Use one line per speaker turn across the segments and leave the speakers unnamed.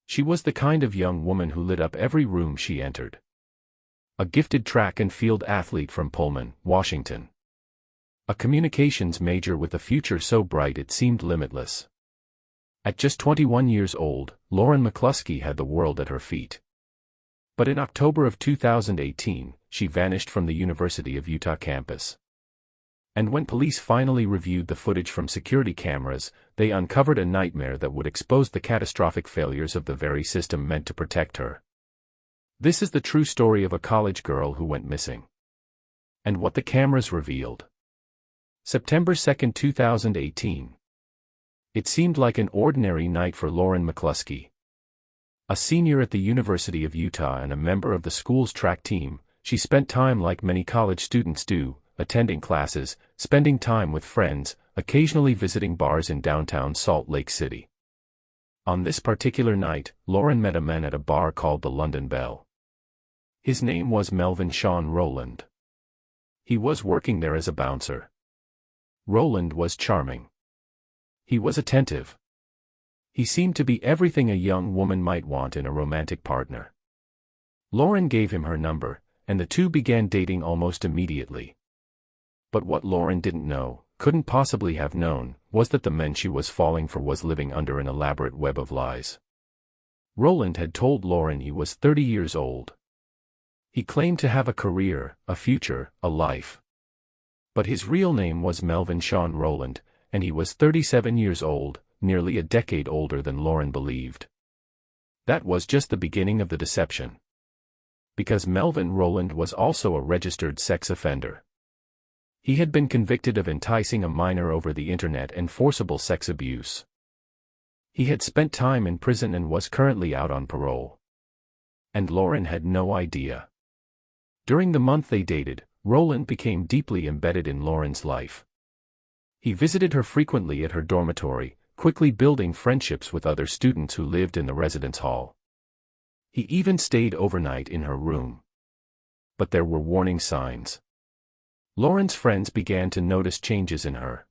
She was the kind of young woman who lit up every room she entered. A gifted track and field athlete from Pullman, Washington. A communications major with a future so bright it seemed limitless. At just 21 years old, Lauren McCluskey had the world at her feet. But in October of 2018, she vanished from the University of Utah campus. And when police finally reviewed the footage from security cameras, they uncovered a nightmare that would expose the catastrophic failures of the very system meant to protect her. This is the true story of a college girl who went missing. And what the cameras revealed. September 2, 2018. It seemed like an ordinary night for Lauren McCluskey. A senior at the University of Utah and a member of the school's track team, she spent time like many college students do, attending classes, spending time with friends, occasionally visiting bars in downtown Salt Lake City. On this particular night, Lauren met a man at a bar called the London Bell. His name was Melvin Shawn Rowland. He was working there as a bouncer. Rowland was charming. He was attentive. He seemed to be everything a young woman might want in a romantic partner. Lauren gave him her number, and the two began dating almost immediately. But what Lauren didn't know, couldn't possibly have known, was that the man she was falling for was living under an elaborate web of lies. Rowland had told Lauren he was 30 years old. He claimed to have a career, a future, a life. But his real name was Melvin Shawn Rowland, and he was 37 years old, nearly a decade older than Lauren believed. That was just the beginning of the deception. Because Melvin Rowland was also a registered sex offender. He had been convicted of enticing a minor over the internet and forcible sex abuse. He had spent time in prison and was currently out on parole. And Lauren had no idea. During the month they dated, Rowland became deeply embedded in Lauren's life. He visited her frequently at her dormitory, quickly building friendships with other students who lived in the residence hall. He even stayed overnight in her room. But there were warning signs. Lauren's friends began to notice changes in her.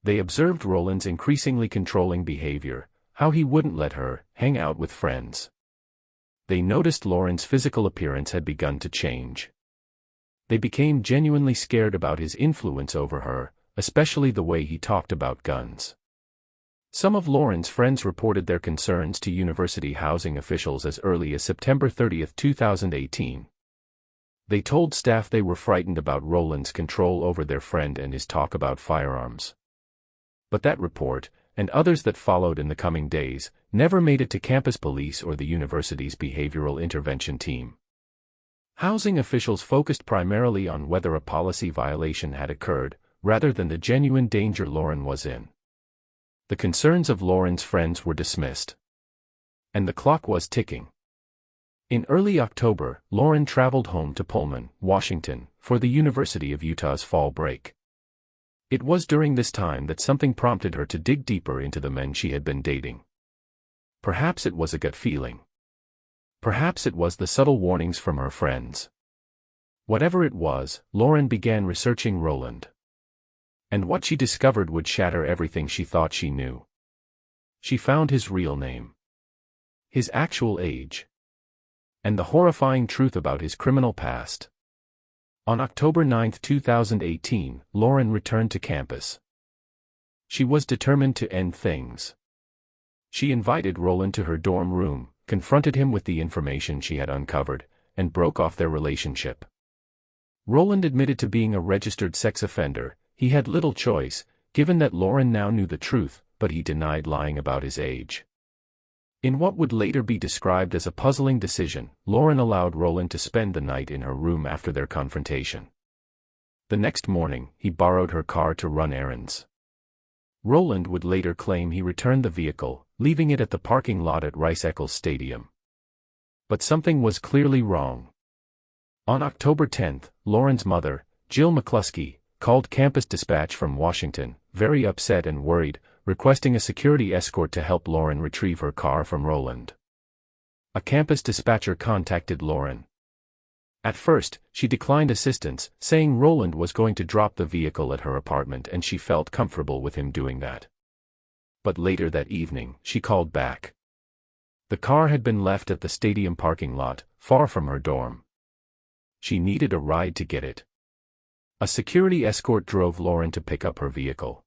They observed Rowland's increasingly controlling behavior, how he wouldn't let her hang out with friends. They noticed Lauren's physical appearance had begun to change. They became genuinely scared about his influence over her, especially the way he talked about guns. Some of Lauren's friends reported their concerns to university housing officials as early as September 30, 2018. They told staff they were frightened about Rowland's control over their friend and his talk about firearms. But that report, and others that followed in the coming days, never made it to campus police or the university's behavioral intervention team. Housing officials focused primarily on whether a policy violation had occurred, rather than the genuine danger Lauren was in. The concerns of Lauren's friends were dismissed. And the clock was ticking. In early October, Lauren traveled home to Pullman, Washington, for the University of Utah's fall break. It was during this time that something prompted her to dig deeper into the men she had been dating. Perhaps it was a gut feeling. Perhaps it was the subtle warnings from her friends. Whatever it was, Lauren began researching Rowland. And what she discovered would shatter everything she thought she knew. She found his real name. His actual age. And the horrifying truth about his criminal past. On October 9, 2018, Lauren returned to campus. She was determined to end things. She invited Rowland to her dorm room, confronted him with the information she had uncovered, and broke off their relationship. Rowland admitted to being a registered sex offender. He had little choice, given that Lauren now knew the truth, but he denied lying about his age. In what would later be described as a puzzling decision, Lauren allowed Rowland to spend the night in her room after their confrontation. The next morning, he borrowed her car to run errands. Rowland would later claim he returned the vehicle, leaving it at the parking lot at Rice-Eccles Stadium. But something was clearly wrong. On October 10, Lauren's mother, Jill McCluskey, called campus dispatch from Washington, very upset and worried, requesting a security escort to help Lauren retrieve her car from Rowland. A campus dispatcher contacted Lauren. At first, she declined assistance, saying Rowland was going to drop the vehicle at her apartment and she felt comfortable with him doing that. But later that evening, she called back. The car had been left at the stadium parking lot, far from her dorm. She needed a ride to get it. A security escort drove Lauren to pick up her vehicle.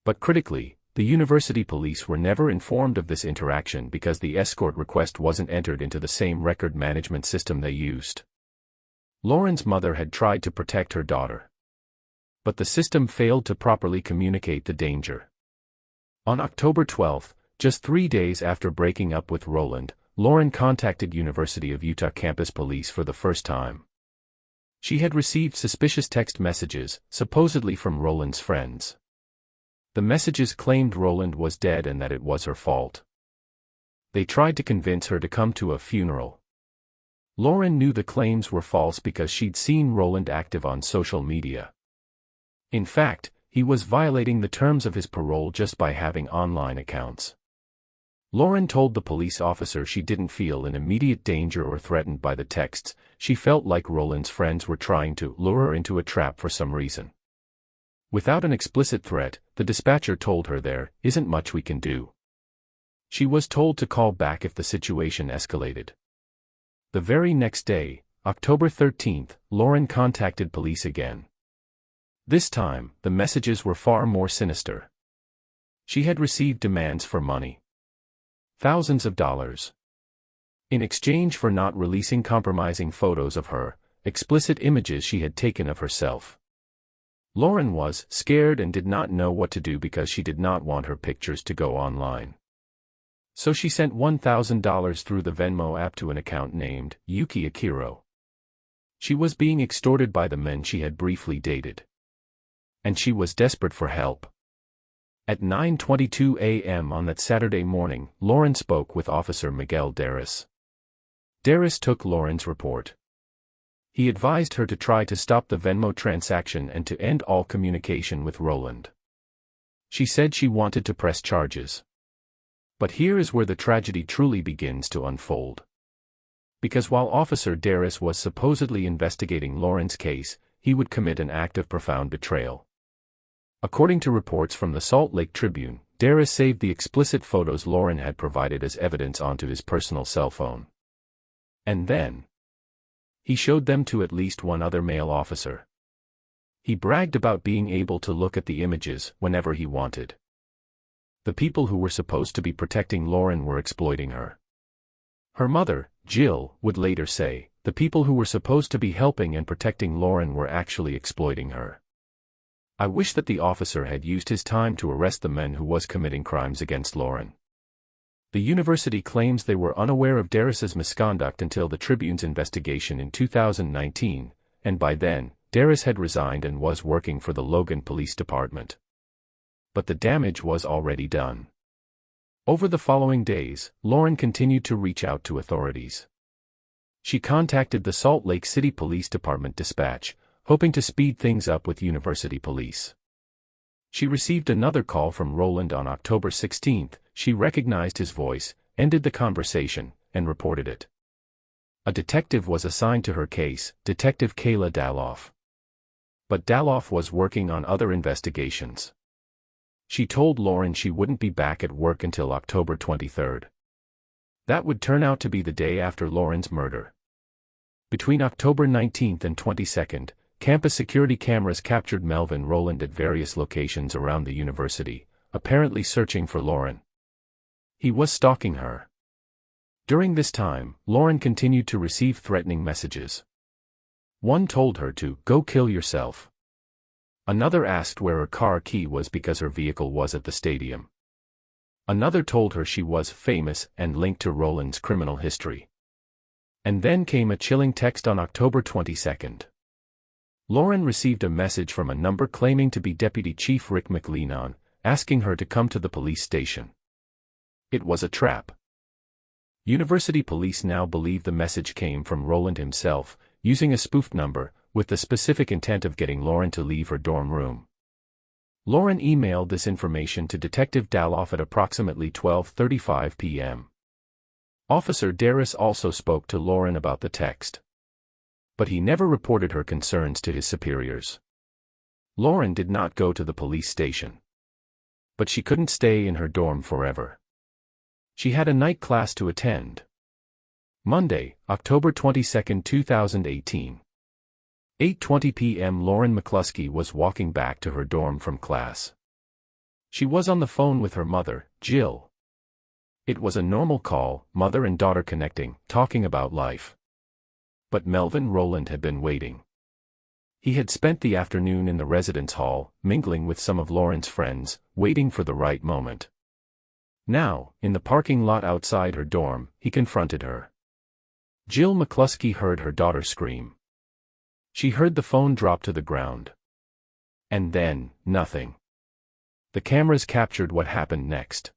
But critically, the university police were never informed of this interaction because the escort request wasn't entered into the same record management system they used. Lauren's mother had tried to protect her daughter, but the system failed to properly communicate the danger. On October 12, just 3 days after breaking up with Rowland, Lauren contacted University of Utah campus police for the first time. She had received suspicious text messages, supposedly from Rowland's friends. The messages claimed Rowland was dead and that it was her fault. They tried to convince her to come to a funeral. Lauren knew the claims were false because she'd seen Rowland active on social media. In fact, he was violating the terms of his parole just by having online accounts. Lauren told the police officer she didn't feel in immediate danger or threatened by the texts. She felt like Rowland's friends were trying to lure her into a trap for some reason. Without an explicit threat, the dispatcher told her there isn't much we can do. She was told to call back if the situation escalated. The very next day, October 13, Lauren contacted police again. This time, the messages were far more sinister. She had received demands for money. Thousands of dollars. In exchange for not releasing compromising photos of her, explicit images she had taken of herself. Lauren was scared and did not know what to do because she did not want her pictures to go online. So she sent $1,000 through the Venmo app to an account named Yuki Akiro. She was being extorted by the men she had briefly dated. And she was desperate for help. At 9:22 a.m. on that Saturday morning, Lauren spoke with Officer Miguel Darris. Darris took Lauren's report. He advised her to try to stop the Venmo transaction and to end all communication with Rowland. She said she wanted to press charges. But here is where the tragedy truly begins to unfold. Because while Officer Darris was supposedly investigating Lauren's case, he would commit an act of profound betrayal. According to reports from the Salt Lake Tribune, Darris saved the explicit photos Lauren had provided as evidence onto his personal cell phone. And then he showed them to at least one other male officer. He bragged about being able to look at the images whenever he wanted. The people who were supposed to be protecting Lauren were exploiting her. Her mother, Jill, would later say, the people who were supposed to be helping and protecting Lauren were actually exploiting her. I wish that the officer had used his time to arrest the men who was committing crimes against Lauren. The university claims they were unaware of Darris's misconduct until the Tribune's investigation in 2019, and by then, Darris had resigned and was working for the Logan Police Department. But the damage was already done. Over the following days, Lauren continued to reach out to authorities. She contacted the Salt Lake City Police Department dispatch, hoping to speed things up with university police. She received another call from Rowland on October 16. She recognized his voice, ended the conversation, and reported it. A detective was assigned to her case, Detective Kayla Daloff. But Daloff was working on other investigations. She told Lauren she wouldn't be back at work until October 23. That would turn out to be the day after Lauren's murder. Between October 19 and 22, campus security cameras captured Melvin Rowland at various locations around the university, apparently searching for Lauren. He was stalking her. During this time, Lauren continued to receive threatening messages. One told her to go kill yourself. Another asked where her car key was because her vehicle was at the stadium. Another told her she was famous and linked to Rowland's criminal history. And then came a chilling text on October 22. Lauren received a message from a number claiming to be Deputy Chief Rick McLeanon, asking her to come to the police station. It was a trap. University police now believe the message came from Rowland himself, using a spoofed number, with the specific intent of getting Lauren to leave her dorm room. Lauren emailed this information to Detective Daloff at approximately 12:35 p.m. Officer Darris also spoke to Lauren about the text. But he never reported her concerns to his superiors. Lauren did not go to the police station. But she couldn't stay in her dorm forever. She had a night class to attend. Monday, October 22, 2018. 8:20 p.m. Lauren McCluskey was walking back to her dorm from class. She was on the phone with her mother, Jill. It was a normal call, mother and daughter connecting, talking about life. But Melvin Rowland had been waiting. He had spent the afternoon in the residence hall, mingling with some of Lauren's friends, waiting for the right moment. Now, in the parking lot outside her dorm, he confronted her. Jill McCluskey heard her daughter scream. She heard the phone drop to the ground. And then, nothing. The cameras captured what happened next.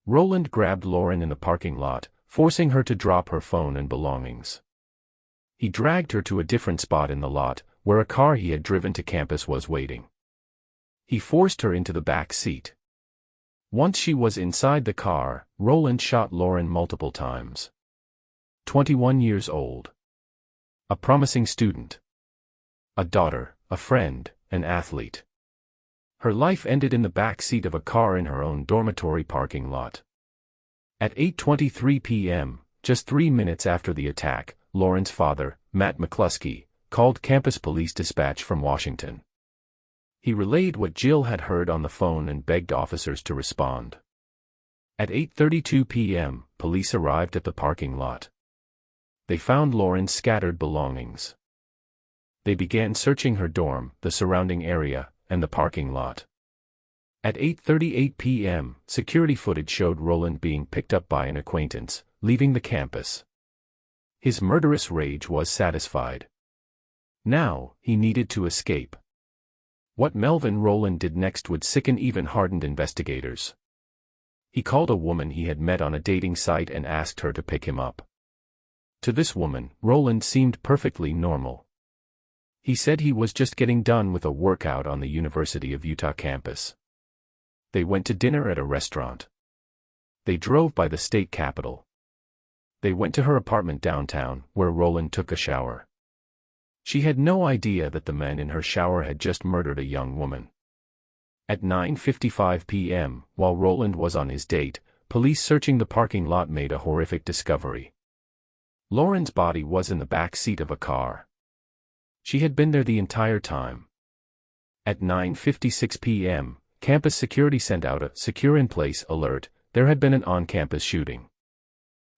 Rowland grabbed Lauren in the parking lot, forcing her to drop her phone and belongings. He dragged her to a different spot in the lot, where a car he had driven to campus was waiting. He forced her into the back seat. Once she was inside the car, Rowland shot Lauren multiple times. 21 years old. A promising student. A daughter, a friend, an athlete. Her life ended in the back seat of a car in her own dormitory parking lot. At 8:23 p.m., just 3 minutes after the attack, Lauren's father, Matt McCluskey, called campus police dispatch from Washington. He relayed what Jill had heard on the phone and begged officers to respond. At 8:32 p.m., police arrived at the parking lot. They found Lauren's scattered belongings. They began searching her dorm, the surrounding area, and the parking lot. At 8:38 p.m., security footage showed Rowland being picked up by an acquaintance, leaving the campus. His murderous rage was satisfied. Now, he needed to escape. What Melvin Rowland did next would sicken even hardened investigators. He called a woman he had met on a dating site and asked her to pick him up. To this woman, Rowland seemed perfectly normal. He said he was just getting done with a workout on the University of Utah campus. They went to dinner at a restaurant. They drove by the state capitol. They went to her apartment downtown, where Rowland took a shower. She had no idea that the man in her shower had just murdered a young woman. At 9:55 p.m., while Rowland was on his date, police searching the parking lot made a horrific discovery. Lauren's body was in the back seat of a car. She had been there the entire time. At 9:56 p.m., campus security sent out a secure-in-place alert. There had been an on-campus shooting.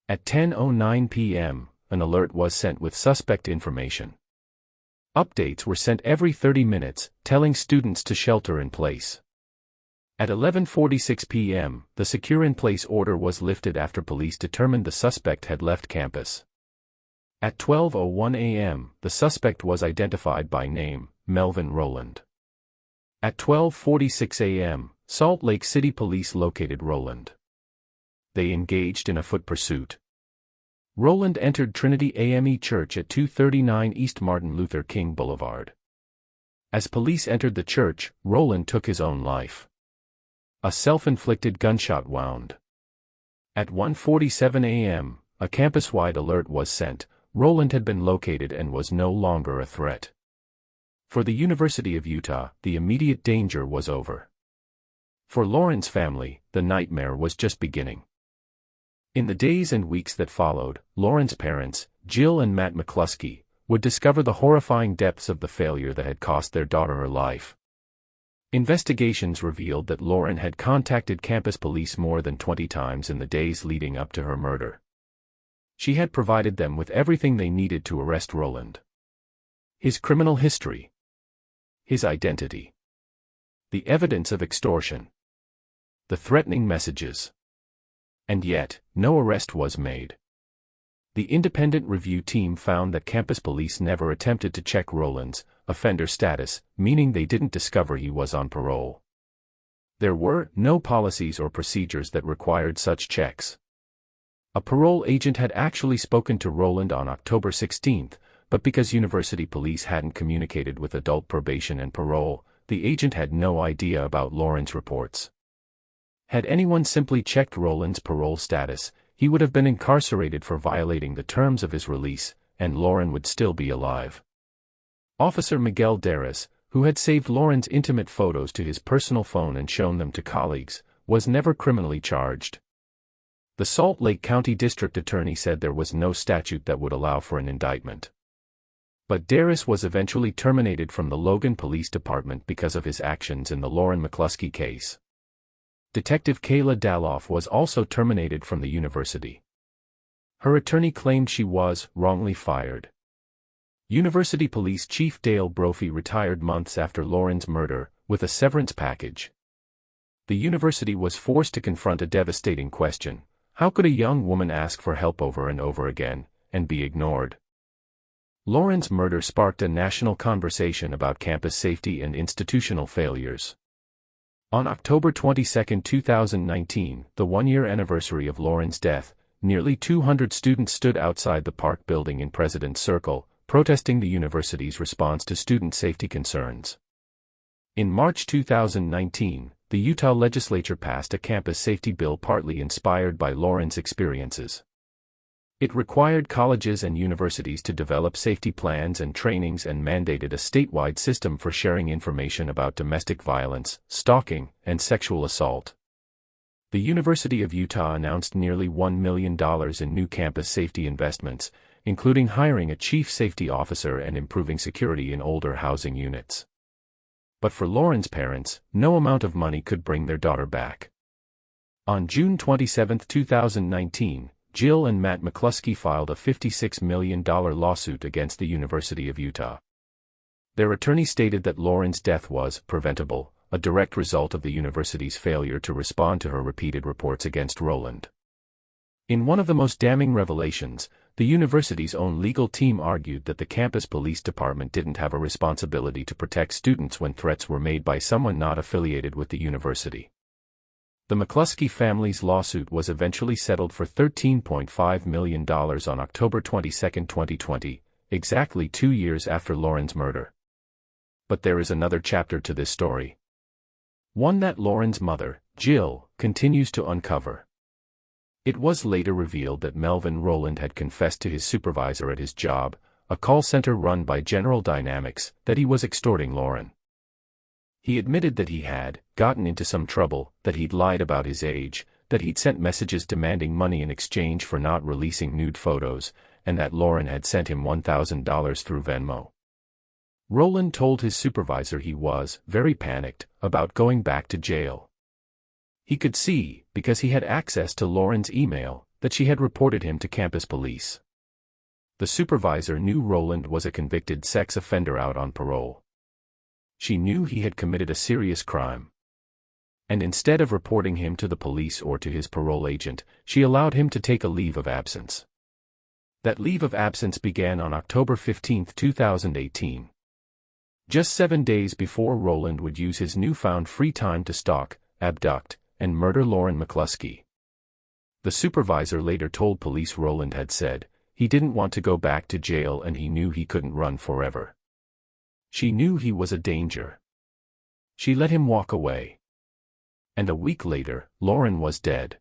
At 10:09 p.m., an alert was sent with suspect information. Updates were sent every 30 minutes, telling students to shelter in place. At 11:46 p.m., the secure-in-place order was lifted after police determined the suspect had left campus. At 12:01 a.m., the suspect was identified by name, Melvin Rowland. At 12:46 a.m., Salt Lake City police located Rowland. They engaged in a foot pursuit. Rowland entered Trinity AME Church at 239 East Martin Luther King Boulevard. As police entered the church, Rowland took his own life. A self-inflicted gunshot wound. At 1:47 a.m., a campus-wide alert was sent. Rowland had been located and was no longer a threat. For the University of Utah, the immediate danger was over. For Lauren's family, the nightmare was just beginning. In the days and weeks that followed, Lauren's parents, Jill and Matt McCluskey, would discover the horrifying depths of the failure that had cost their daughter her life. Investigations revealed that Lauren had contacted campus police more than 20 times in the days leading up to her murder. She had provided them with everything they needed to arrest Rowland. His criminal history. His identity. The evidence of extortion. The threatening messages. And yet, no arrest was made. The independent review team found that campus police never attempted to check Rowland's offender status, meaning they didn't discover he was on parole. There were no policies or procedures that required such checks. A parole agent had actually spoken to Rowland on October 16, but because university police hadn't communicated with adult probation and parole, the agent had no idea about Lauren's reports. Had anyone simply checked Rowland's parole status, he would have been incarcerated for violating the terms of his release, and Lauren would still be alive. Officer Miguel Darras, who had saved Lauren's intimate photos to his personal phone and shown them to colleagues, was never criminally charged. The Salt Lake County District Attorney said there was no statute that would allow for an indictment. But Darris was eventually terminated from the Logan Police Department because of his actions in the Lauren McCluskey case. Detective Kayla Daloff was also terminated from the university. Her attorney claimed she was wrongly fired. University Police Chief Dale Brophy retired months after Lauren's murder, with a severance package. The university was forced to confront a devastating question: how could a young woman ask for help over and over again, and be ignored? Lauren's murder sparked a national conversation about campus safety and institutional failures. On October 22, 2019, the one-year anniversary of Lauren's death, nearly 200 students stood outside the Park building in President's Circle, protesting the university's response to student safety concerns. In March 2019, the Utah legislature passed a campus safety bill partly inspired by Lauren's experiences. It required colleges and universities to develop safety plans and trainings and mandated a statewide system for sharing information about domestic violence, stalking, and sexual assault. The University of Utah announced nearly $1 million in new campus safety investments, including hiring a chief safety officer and improving security in older housing units. But for Lauren's parents, no amount of money could bring their daughter back. On June 27, 2019, Jill and Matt McCluskey filed a $56 million lawsuit against the University of Utah. Their attorney stated that Lauren's death was preventable, a direct result of the university's failure to respond to her repeated reports against Rowland. In one of the most damning revelations, the university's own legal team argued that the campus police department didn't have a responsibility to protect students when threats were made by someone not affiliated with the university. The McCluskey family's lawsuit was eventually settled for $13.5 million on October 22, 2020, exactly 2 years after Lauren's murder. But there is another chapter to this story. One that Lauren's mother, Jill, continues to uncover. It was later revealed that Melvin Rowland had confessed to his supervisor at his job, a call center run by General Dynamics, that he was extorting Lauren. He admitted that he had gotten into some trouble, that he'd lied about his age, that he'd sent messages demanding money in exchange for not releasing nude photos, and that Lauren had sent him $1,000 through Venmo. Rowland told his supervisor he was very panicked about going back to jail. He could see, because he had access to Lauren's email, that she had reported him to campus police. The supervisor knew Rowland was a convicted sex offender out on parole. She knew he had committed a serious crime. And instead of reporting him to the police or to his parole agent, she allowed him to take a leave of absence. That leave of absence began on October 15, 2018. Just 7 days before Rowland would use his newfound free time to stalk, abduct, and murder Lauren McCluskey. The supervisor later told police Rowland had said he didn't want to go back to jail and he knew he couldn't run forever. She knew he was a danger. She let him walk away. And a week later, Lauren was dead.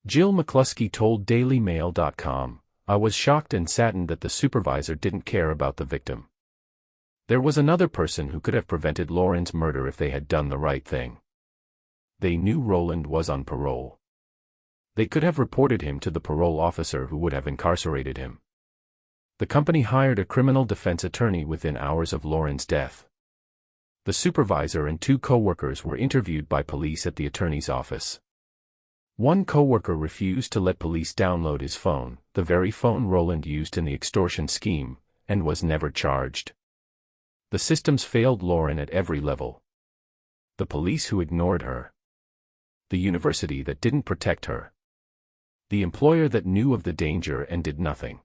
Jill McCluskey told DailyMail.com, "I was shocked and saddened that the supervisor didn't care about the victim. There was another person who could have prevented Lauren's murder if they had done the right thing. They knew Rowland was on parole. They could have reported him to the parole officer who would have incarcerated him. The company hired a criminal defense attorney within hours of Lauren's death. The supervisor and 2 co-workers were interviewed by police at the attorney's office. One co-worker refused to let police download his phone, the very phone Rowland used in the extortion scheme, and was never charged. The systems failed Lauren at every level. The police who ignored her. The university that didn't protect her. The employer that knew of the danger and did nothing.